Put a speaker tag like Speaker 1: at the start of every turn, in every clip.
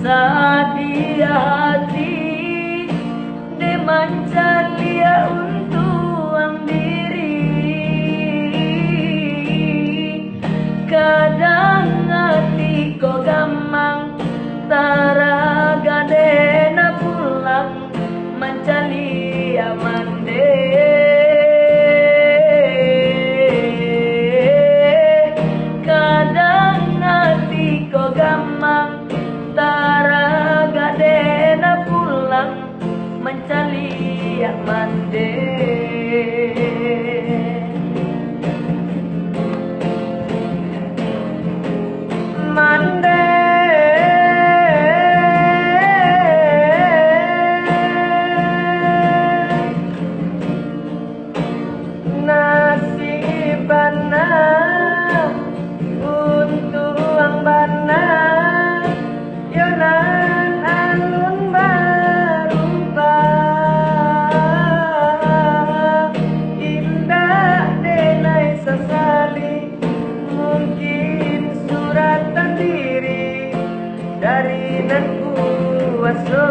Speaker 1: Sadia hati demancalia untuk diri. Kadang hati kok gamang taraga dena pulang mencari amande. Kadang hati kok gamang taraga dena pulang mencari amande. Mande nasibana untuk ang bana yonan alun berubah. Indah denai sesali mungkin suratan diri dari nan kuaso.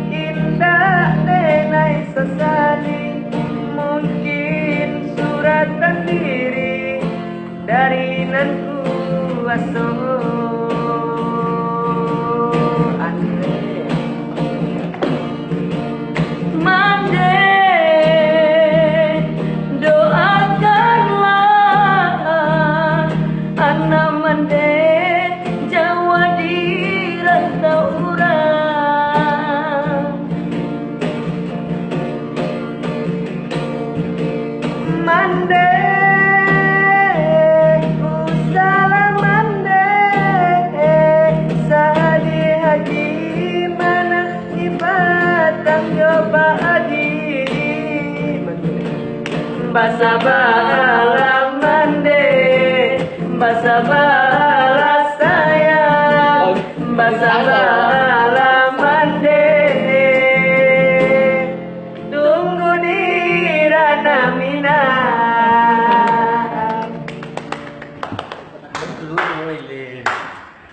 Speaker 1: Indah denai sesali mungkin suratan diri dari nan kuaso. Mande doakanlah anak mande Jawa di rantau urang. Mande usaha mande sadi haji mana ibatang coba adi basa bala mande basa bala sayang basa bala